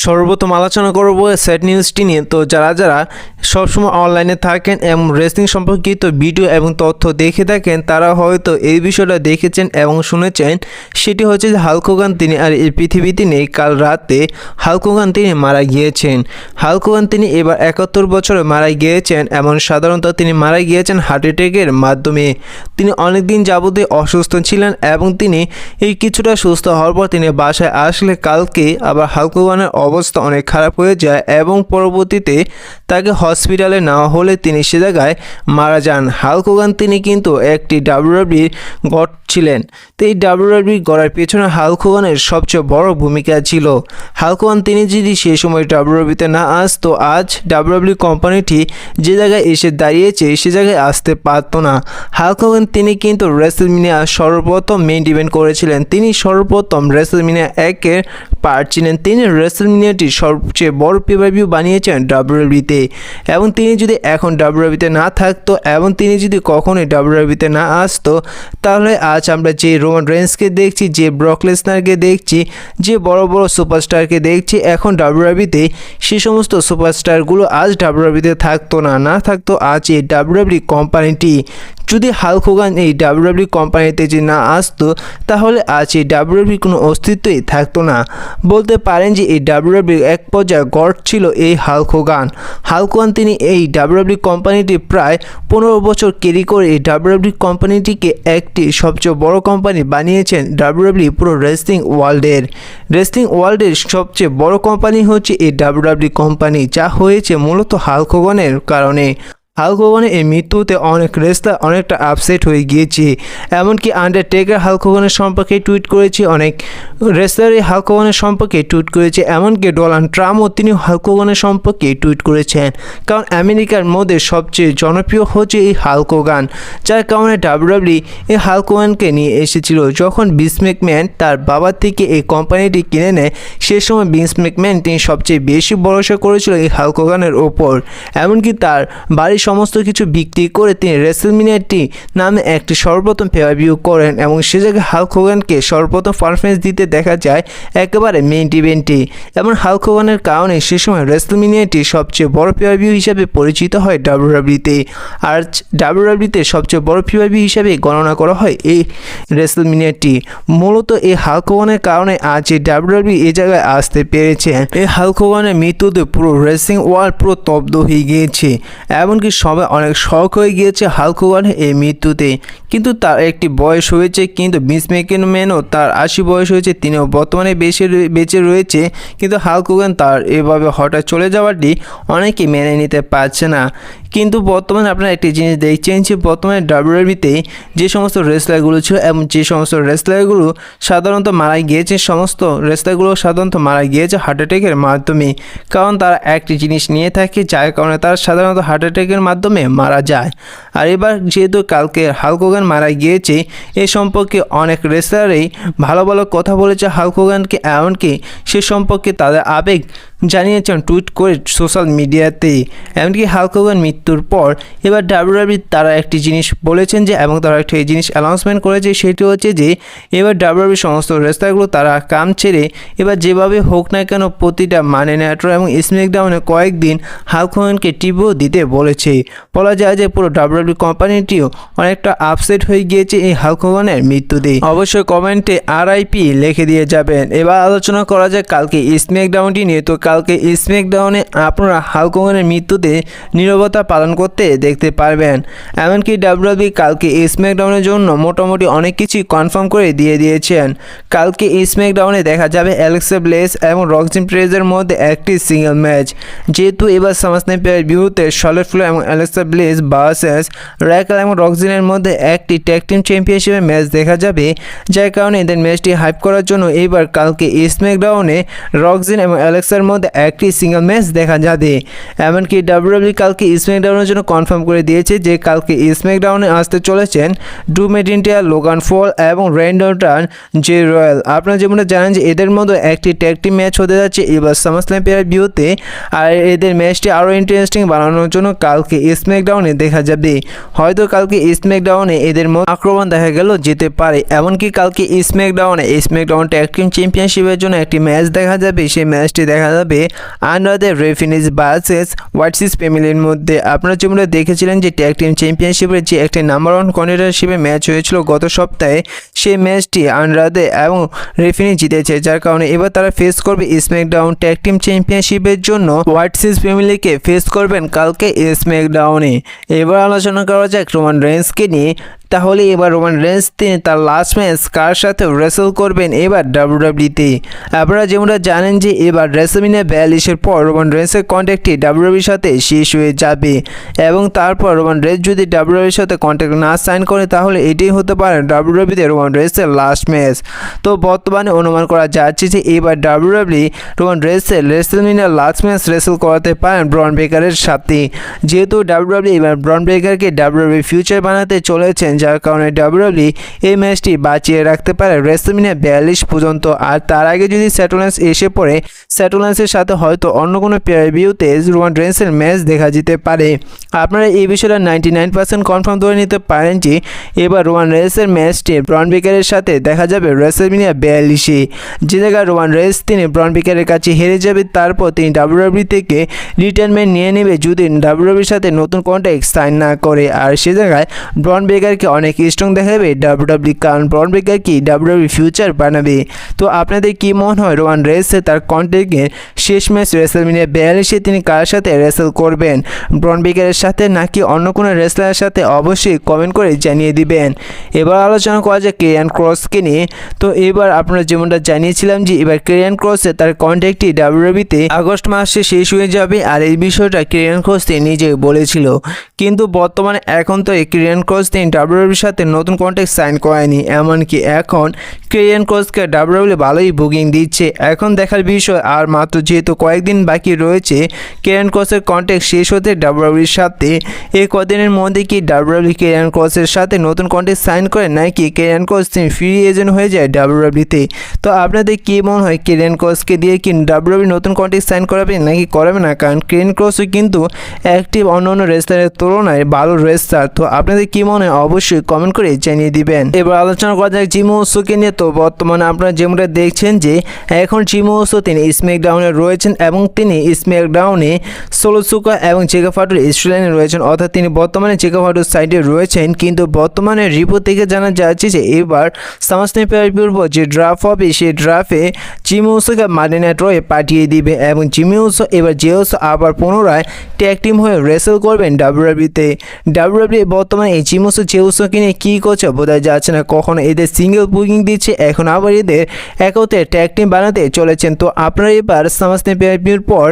সর্বপ্রথম আলোচনা করব সেট নিউজটি নিয়ে। তো যারা সবসময় অনলাইনে থাকেন এবং রেসলিং সম্পর্কিত ভিডিও এবং তথ্য দেখে থাকেন তারা হয়তো এই বিষয়টা দেখেছেন এবং শুনেছেন। সেটি হচ্ছে যে হাল্ক হোগান তিনি আর এই পৃথিবীতে নেই। কাল রাতে হাল্ক হোগান তিনি মারা গিয়েছেন। হাল্ক হোগান তিনি এবার 71 বছরে মারা গিয়েছেন এবং সাধারণত তিনি মারা গিয়েছেন হার্ট অ্যাটাকের মাধ্যমে। তিনি অনেক দিন যাবতীয় অসুস্থ ছিলেন এবং তিনি এই কিছুটা সুস্থ হওয়ার পর তিনি বাসায় আসলে কালকে আবার হাল্ক হোগানের অবস্থা অনেক খারাপ হয়ে যায় এবং পরবর্তীতে তাকে হসপিটালে নেওয়া হলে তিনি সে জায়গায় মারা যান। হাল্ক হোগান তিনি কিন্তু একটি ডাব্লিউডাব্লিউইর গড ছিলেন। তো এই ডাব্লিউডাব্লিউই গড়ার পেছনে হাল্ক হোগানের সবচেয়ে বড় ভূমিকা ছিল। হাল্ক হোগান তিনি যদি সেই সময় ডাব্লিউডাব্লিউইতে না আসতো আজ ডাব্লিউডাব্লিউ কোম্পানিটি যে জায়গায় এসে দাঁড়িয়েছে সে জায়গায় আসতে পারতো না। হাল্ক হোগান তিনি কিন্তু রেসলম্যানিয়া সর্বপ্রথম মেইন ইভেন্ট করেছিলেন। তিনি সর্বপ্রথম রেসলম্যানিয়া 1-এর পার্ট ছিলেন। তিনি রেসলম্যানিয়াটি সবচেয়ে বড় পেপারভিউ বানিয়েছেন ডাব্লিউডাব্লিউইতে এবং তিনি যদি এখন ডাব্লিউডাব্লিউইতে না থাকতো এবং তিনি যদি কখনোই ডাব্লিউডাব্লিউইতে না আসতো তাহলে আজ আমরা যে রোমান রেন্সকে দেখছি, যে ব্রক লেসনারকে দেখছি, যে বড় বড় সুপারস্টারকে দেখছি এখন ডাব্লিউডাব্লিউইতে, সে সমস্ত সুপারস্টারগুলো আজ ডাব্লিউডাব্লিউইতে থাকতো না থাকতো আজ এই ডাব্লিউডাব্লিউ কোম্পানিটি। যদি হাল্ক হোগান এই ডাব্লিউডাব্লিউ কোম্পানিতে যে না আসতো তাহলে আজ এই ডাব্লিউডাব্লিউ কোনো অস্তিত্বই থাকতো না। বলতে পারেন যে এই ডাব্লিউডাব্লিউ এক পর্যায়ে গড ছিল এই হাল্ক হোগান। হাল্ক হোগান তিনি এই ডাব্লিউডাব্লিউ কোম্পানিটি প্রায় 15 বছর ক্যারি করে এই ডাব্লিউডাব্লিউ কোম্পানিটিকে একটি সবচেয়ে বড় কোম্পানি বানিয়েছেন। ডাব্লিউডাব্লিউ পুরো রেসলিং ওয়ার্ল্ডের সবচেয়ে বড় কোম্পানি হচ্ছে এই ডাব্লিউডাব্লিউ কোম্পানি, যা হয়েছে মূলত হাল্ক হোগানের কারণে। হাল্ক হোগানের এই মৃত্যুতে অনেক রেসলার অনেকটা আপসেট হয়ে গিয়েছে। এমনকি আন্ডারটেকার হাল্ক হোগানের সম্পর্কে টুইট করেছে, অনেক রেসলারই হাল্ক হোগানের সম্পর্কে টুইট করেছে। এমনকি ডোনাল্ড ট্রাম্পও তিনি হাল্ক হোগানের সম্পর্কে টুইট করেছেন। কারণ আমেরিকার মধ্যে সবচেয়ে জনপ্রিয় হচ্ছে এই হাল্ক হোগান, যার কারণে ডাব্লিউডাব্লিউ এই হাল্ক হোগানকে নিয়ে এসেছিল। যখন ভিন্স ম্যাকম্যান তার বাবার থেকে এই কোম্পানিটি কিনে নেয় সে সময় ভিন্স ম্যাকম্যান তিনি সবচেয়ে বেশি ভরসা করেছিল এই হাল্ক হোগানের ওপর। এমনকি তার বাড়ির সমস্ত কিছু বিক্রি করে তিনি রেসলম্যানিয়াটি নামে একটি সর্বপ্রথম পেপারভিউ করেন এবং সে জায়গায় হাল্ক হোগানকে সর্বপ্রথম পারফরমেন্স দিতে দেখা যায় একেবারে মেইন ইভেন্টে। এবং হাল্ক হোগানের কারণে সে সময় রেসলম্যানিয়াটি সবচেয়ে বড় পেপারভিউ হিসাবে পরিচিত হয় ডাব্লিউডাব্লিউতে। আর ডাব্লিউডাব্লিউতে সবচেয়ে বড় পেপারভিউ হিসাবে গণনা করা হয় এই রেসলম্যানিয়াটি। মূলত এই হাল্ক হোগানের কারণে আজ এই ডাব্লিউডাব্লিউ এই জায়গায় আসতে পেরেছেন। এই হাল্ক হোগানের মৃত্যুতে পুরো রেসলিং ওয়ার্ল্ড পুরো স্তব্ধ হয়ে গিয়েছে। এমনকি সবাই অনেক শক হয়ে গিয়েছে হাল্ক হোগানের এই মৃত্যুতে। কিন্তু তার একটি বয়স হয়েছে, কিন্তু ভিন্স ম্যাকম্যানও তার 80 বয়স হয়েছে, তিনিও বর্তমানে বেঁচে রয়েছে। কিন্তু হাল্ক হোগান তার এভাবে হঠাৎ চলে যাওয়াটি অনেকেই মেনে নিতে পারছে না। কিন্তু বর্তমানে আপনারা একটি জিনিস দেখছেন যে বর্তমানে ডাব্লিউডাব্লিউতে যে সমস্ত রেসলারগুলো ছিল এবং যে সমস্ত রেসলারগুলো সাধারণত মারা গিয়েছে, সমস্ত রেসলারগুলো সাধারণত মারা গিয়েছে হার্ট অ্যাটাকের মাধ্যমে। কারণ তারা একটি জিনিস নিয়ে থাকে যার কারণে তারা সাধারণত হার্ট অ্যাটাকের মাধ্যমে মারা যায়। আর এবার যেহেতু কালকে হাল্ক হোগান মারা গিয়েছে এ সম্পর্কে অনেক রেসলারই ভালো ভালো কথা বলেছে হাল্ক হোগানকে, এমনকি সে সম্পর্কে তাদের আবেগ জানিয়েছেন টুইট করে সোশ্যাল মিডিয়াতে। এমনকি হাল্ক হোগান মৃত্যুর পর এবার ডাব্লিউডাব্লিউ তারা একটি জিনিস বলেছেন যে এবং তারা একটি জিনিস অ্যানাউন্সমেন্ট করেছে, সেটি হচ্ছে যে এবার ডাব্লিউডাব্লিউ সমস্ত রেসলারগুলো তারা কাম ছেড়ে এবার যেভাবে হোক না কেন প্রতিটা মানি নাইট র এবং স্ম্যাকডাউনে কয়েকদিন হাল্ক হোগানকে টিভিও দিতে বলেছে। বলা যায় যে পুরো ডাব্লিউডাব্লিউ কোম্পানিটিও অনেকটা আপসেট হয়ে গিয়েছে এই হাল্ক হোগানের মৃত্যুতে। অবশ্যই কমেন্টে RIP লিখে দিয়ে যাবেন। এবার আলোচনা করা যায় কালকে স্ম্যাকডাউনটি নিয়ে। তো কালকে স্ম্যাকডাউনে আপনারা হাল্ক হোগানের মৃত্যুতে নীরবতা পালন করতে দেখতে পারবেন। এমনকি ডাব্লিউডাব্লিউ কালকে স্ম্যাকডাউনের জন্য মোটামুটি অনেক কিছুই কনফার্ম করে দিয়েছেন। কালকে স্ম্যাকডাউনে দেখা যাবে অ্যালেক্সা ব্লেস এবং রক্সিন পেরেজের মধ্যে একটি সিঙ্গেল ম্যাচ। যেহেতু এবার সামারস্ল্যাম পেপারভিউতে শার্লট ফ্লেয়ার এবং অ্যালেক্সা ব্লেস ভার্সেস র্যাকেল এবং রক্সিনের মধ্যে একটি ট্যাগ টিম চ্যাম্পিয়নশিপের ম্যাচ দেখা যাবে, যার কারণে এদের ম্যাচটি হাইপ করার জন্য এবার কালকে স্ম্যাকডাউনে রক্সিন এবং অ্যালেক্সার মধ্যে একটি সিঙ্গেল ম্যাচ দেখা যাবে। এমনকি ডাব্লিউডাব্লিউ কালকে স্ম্যাকডাউনের জন্য কনফার্ম করে দিয়েছে যে কালকে স্ম্যাকডাউনে আসতে চলেছেন ড্রু ম্যাকইন্টায়ার, লোগান পল এবং র্যান্ডি অর্টন, জে রয়েল। আপনারা যেমনটা জানেন যে এদের মধ্যে একটি ট্যাগ টিম ম্যাচ হতে যাচ্ছে এবার সামারস্ল্যাম পেপারভিউতে। আর এদের ম্যাচটি আরও ইন্টারেস্টিং বানানোর জন্য কালকে স্ম্যাকডাউনে দেখা যাবে। হয়তো কালকে স্ম্যাকডাউনে এদের মধ্যে আক্রমণ দেখা গেল যেতে পারে। এমনকি কালকে স্ম্যাকডাউন ট্যাগ টিম চ্যাম্পিয়নশিপের জন্য একটি ম্যাচ দেখা যাবে। সেই ম্যাচটি দেখা যাবে হবে আন্ডারদের রেফিনিজ ভার্সেস হোয়াটসিস ফ্যামিলির মধ্যে। আপনারা যেমন দেখেছিলেন যে ট্যাগ টিম চ্যাম্পিয়নশিপের যে একটা নাম্বার 1 কন্টেন্ডারশিপে ম্যাচ হয়েছিল গত সপ্তাহে, সেই ম্যাচটি আন্ডারদে এবং রেফিনি জিতেছে, যার কারণে এবার তারা ফেস করবে স্ম্যাকডাউন ট্যাগ টিম চ্যাম্পিয়নশিপের জন্য হোয়াটসিস ফ্যামিলিকে ফেস করবেন কালকে স্ম্যাকডাউনে। এবার আলোচনা করা যাক রোমান রেন্সকে নিয়ে। তাহলে এবার রোমান রেন্স তিনি তার লাস্ট ম্যাচ কার সাথে রেসল করবেন এবার ডাব্লিউডাব্লিউতে। আপনারা যেমনটা জানেন যে এবার রেসলম্যানিয়া 42-এর পর রোমান রেন্সের কন্ট্যাক্টটি ডাব্লিউডাব্লিউর সাথে শেষ হয়ে যাবে এবং তারপর রোমান রেন্স যদি ডাব্লিউডাব্লিউর সাথে কন্ট্যাক্ট না সাইন করে তাহলে এটাই হতে পারে ডাব্লিউডাব্লিউতে রোমান রেন্সের লাস্ট ম্যাচ। তো বর্তমানে অনুমান করা যাচ্ছে যে এবার WWE Roman রেন্সের রেসলম্যানিয়ার last match wrestle করাতে পারেন ব্রন ব্রেকারের সাথে, যেহেতু ডাব্লিউডাব্লিউ এবার ব্রন ব্রেকারকে ডাব্লিউডাব্লিউ ফিউচার বানাতে চলেছেন, যার কারণে ডাব্লিউডাব্লিউ এই ম্যাচটি বাঁচিয়ে রাখতে পারে রেসলম্যানিয়া 42 পর্যন্ত। আর তার আগে যদি স্যাটুলান্স এসে পড়ে, স্যাটুলান্সের সাথে হয়তো অন্য কোনো পেয়ারভিউতে রোমান রেন্সের ম্যাচ দেখা যেতে পারে। আপনারা এই বিষয়টা 99% কনফার্ম ধরে নিতে পারেন যে এবার রোমান রেন্সের ম্যাচটি ব্রন ব্রেকারের সাথে দেখা যাবে রেসলম্যানিয়া 42-এ, যে জায়গায় রোমান রেন্স তিনি ব্রন ব্রেকারের কাছে হেরে যাবে, তারপর তিনি ডাব্লিউডাব্লিউ থেকে রিটায়ারমেন্ট নিয়ে নেবে যদি ডাব্লিউডাব্লিউর সাথে নতুন কন্ট্রাক্ট সাইন না করে। আর সে জায়গায় ব্রন ব্রেকারকে অনেক স্ট্রং দেখাবে ডাব্লিউডাব্লিউ, কারণ ব্রন ব্রেকার কি ডাব্লিউডাব্লিউ ফিউচার বানাবে। তো আপনাদের কি মনে হয় রোমান রেন্সের তার কন্ট্রাক্টের শেষ ম্যাচ রেসলম্যানিয়া 42-এ তিনি কার সাথে রেসল করবেন, ব্রন ব্রেকারের সাথে নাকি অন্য কোনো রেসলারের সাথে? অবশ্যই কমেন্ট করে জানিয়ে দিবেন। এবার আলোচনা করা যায় কেরিয়ান ক্রসকে নিয়ে। তো এবার আপনারা যেমনটা জানিয়েছিলাম যে এবার কেরিয়ান ক্রসের তার কন্ট্রাক্টটি ডাব্লিউডাব্লিউতে আগস্ট মাসে শেষ হয়ে যাবে, আর এই বিষয়টা কেরিয়ান ক্রস নিজে বলেছিল। কিন্তু বর্তমানে এখন তো কেরিয়ান ক্রস তিনি ডাব্লিউডাব্লিউর সাথে নতুন কন্ট্রাক্ট সাইন করেনি, এমনকি এখন কেরিয়ান ক্রসকে ডাব্লিউডাব্লিউ ভালোই বুকিং দিচ্ছে। এখন দেখার বিষয় আর মাত্র যেহেতু কয়েকদিন বাকি রয়েছে কেরিয়ান ক্রসের কন্ট্রাক্ট শেষ হতে ডাব্লিউডাব্লিউর সাথে, এই কদিনের মধ্যে কি ডাব্লিউডাব্লিউ কেরিয়ান ক্রসের সাথে নতুন কন্ট্রাক্ট সাইন করে নাকি কেরিয়ান ক্রস তিনি ফ্রি এজেন্ট হয়ে যায় ডাব্লিউডাব্লিউতে? তো আপনাদের কি মনে হয় কেরিয়ান ক্রসকে দিয়ে কি ডাব্লিউডাব্লিউ নতুন কন্ট্রাক্ট সাইন করাবে নাকি করাবে না? কারণ কেরিয়ান ক্রসও কিন্তু অ্যাক্টিভ অন্য রেসলারের তুলনায় ভালো রেসলার। তো আপনাদের কি মনে হয় অবশ্যই কমেন্ট করে জানিয়ে দিবেন। এবার আলোচনা করা যাক জিমি উসোকে নিয়ে। তো বর্তমানে আপনারা যেমনটা দেখছেন যে এখন জিমি উসো তিনি স্ম্যাকডাউনে রয়েছেন এবং তিনি স্ম্যাকডাউনে সোলো সিকোয়া এবং জেকা ফাটুর স্টোরিলাইনে রয়েছেন, অর্থাৎ তিনি বর্তমানে জেকা ফাটুর সাইডে রয়েছেন। কিন্তু বর্তমানে রিপোর্ট থেকে জানা যাচ্ছে যে এবার সামাসনি পেয়ারভিউর পর যে ড্রাফট হবে সেই ড্রাফটে জিমি উসোকে মানি নাইট রয়ে পাঠিয়ে দিবে এবং জিমি উসো এবার জেউসো আবার পুনরায় ট্যাগ টিম হয়ে রেসল করবেন ডাব্লিউডাব্লিউতে। ডাব্লিউডাব্লিউ বর্তমানে এই জিমি উসো জেউসোকে নিয়ে কী করছে বোঝা যাচ্ছে না, কখনো এদের সিঙ্গেল বুকিং দিচ্ছে, এখন আবার এদের একতে ট্যাগ টিম বানাতে চলেছেন। তো আপনারা এবার সামাসনি পেয়ারভিউর পর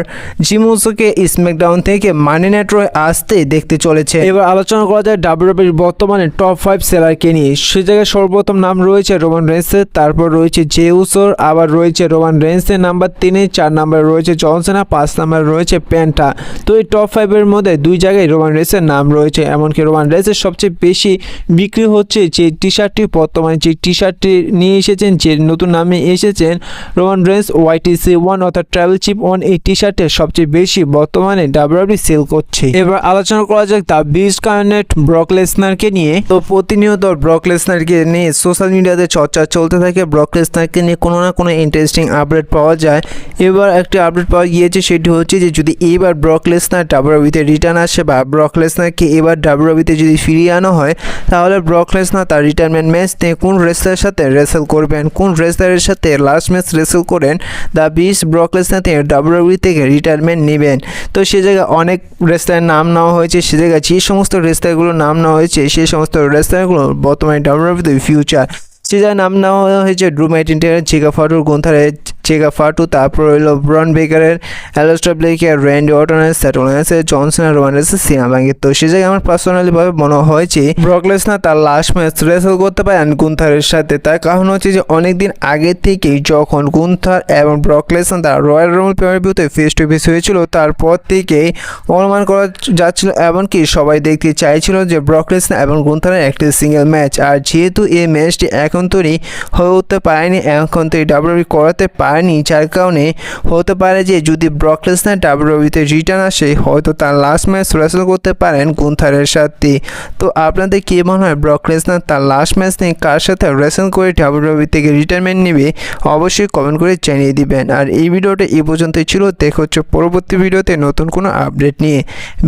জিমি উসোকে স্ম্যাকডাউন থেকে মানি নাইট রয়ে আসতে দেখতে চলেছে। এবার আলোচনা করা যায় ডাব্লিউডাব্লিউর বর্তমানে টপ 5 সেলারকে নিয়ে। সে জায়গায় সর্বপ্রথম নাম রয়েছে রোমান রেন্সের, তারপর রয়েছে জেউসোর, আবার রয়েছে রোমান রেন্সের নাম্বার 3-এ, 4 নম্বরে রয়েছে জন সিনা, 5 নম্বরে রয়েছে পেন্টা। তো এই টপ 5-এর মধ্যে 2 জায়গায় রোমান রেন্সের নাম রয়েছে, এমনকি রোমান রেন্সের সবচেয়ে বেশি বিক্রি হচ্ছে যে টি শার্টটি, বর্তমানে যে টি শার্টটি নিয়ে এসেছেন, যে নতুন নামে এসেছেন রোমান রেন্স ওয়াইটিসি 1 অর্থাৎ ট্রাভেল চিপ 1, এই টি শার্টের সবচেয়ে বেশি বর্তমানে ডাব্লিউডাব্লিউ সেল করছে। এবার আলোচনা করা যাক দ্য বিস্ট কার্নেট ব্রক লেসনারকে নিয়ে। তো প্রতিনিয়ত ব্রক লেসনারকে নিয়ে সোশ্যাল মিডিয়াতে চর্চা চলতে থাকে, ব্রক লেসনারকে নিয়ে কোনো না কোনো ইন্টারেস্টিং আপডেট পাওয়া যায়। এবার একটা আপডেট পাওয়া গিয়েছে, সেটি হচ্ছে যে যদি এবার ব্রক লেসনার ডাব্লিউডাব্লিউতে রিটার্ন আসে বা ব্রক লেসনারকে এবার ডাব্লিউডাব্লিউতে যদি ফিরিয়ে আনা হয়, তাহলে ব্রক লেসনার তার রিটায়ারমেন্ট ম্যাচ নিয়ে কোন রেসলারের সাথে রেসল করবেন, কোন রেসলারের সাথে লাস্ট ম্যাচ রেসল করেন দ্য বিস্ট ব্রক লেসনার থেকে ডাব্লিউডাব্লিউ থেকে রিটায়ারমেন্ট নেবেন। তো সে জায়গায় অনেক রেসলারের নাম নেওয়া হয়েছে, সে জায়গায় যে সমস্ত রেসলারগুলোর নাম নেওয়া হয়েছে সেই সমস্ত রেসলারগুলো বর্তমানে ডাব্লিউডাব্লিউতে ফিউচার। সে জায়গায় নাম নেওয়া হয়েছে ড্রু ম্যাকইন্টায়ার, জেকা ফাটুর, গুন্থারের জেকা ফাটু, তারপর হইল ব্রন ব্রেকারের, অ্যালিস্টার ব্লেকের, র্যান্ডি অর্টনের, স্যাটুলান্সের, জন সিনা, রোমান রেন্সের, সিনা ব্যাঙ্গের। তো সে জায়গায় আমার পার্সোনালিভাবে মনে হয় যে ব্রক লেসনার তার লাস্ট ম্যাচ রেসল করতে পারেন গুন্থারের সাথে। তার কারণ হচ্ছে যে অনেকদিন আগে থেকেই যখন গুন্থার এবং ব্রক লেসনার তার রয়্যাল রাম্বল পেয়ারভিউতে ফেস টু ফেস হয়েছিল, তারপর থেকেই অনুমান করা যাচ্ছিল, এমনকি সবাই দেখতে চাইছিল যে ব্রক লেসনার এবং গুন্থারের একটি সিঙ্গেল ম্যাচ। আর যেহেতু এই ম্যাচটি এখন তৈরি হয়ে উঠতে পারেনি, এখন তৈরি ডাব্লিউডাব্লিউ করাতে পারে পারেনি, যার কারণে হতে পারে যে যদি ব্রক লেসনার ডাব্লিউডাব্লিউইতে রিটার্ন আসে হয়তো তার লাস্ট ম্যাচ রেসল করতে পারেন গুন্থারের সাথে। তো আপনাদের কী মনে হয় ব্রক লেসনার তার লাস্ট ম্যাচ নিয়ে কার সাথে রেসল করে ডাব্লিউডাব্লিউই থেকে রিটায়ারমেন্ট নেবে অবশ্যই কমেন্ট করে জানিয়ে দিবেন। আর এই ভিডিওটা এই পর্যন্তই ছিল, দেখা হচ্ছে পরবর্তী ভিডিওতে নতুন কোনো আপডেট নিয়ে।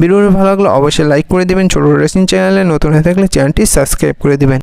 ভিডিওটি ভালো লাগলে অবশ্যই লাইক করে দেবেন, ছোট রেসলিং চ্যানেলে নতুন হয়ে থাকলে চ্যানেলটি সাবস্ক্রাইব করে দেবেন।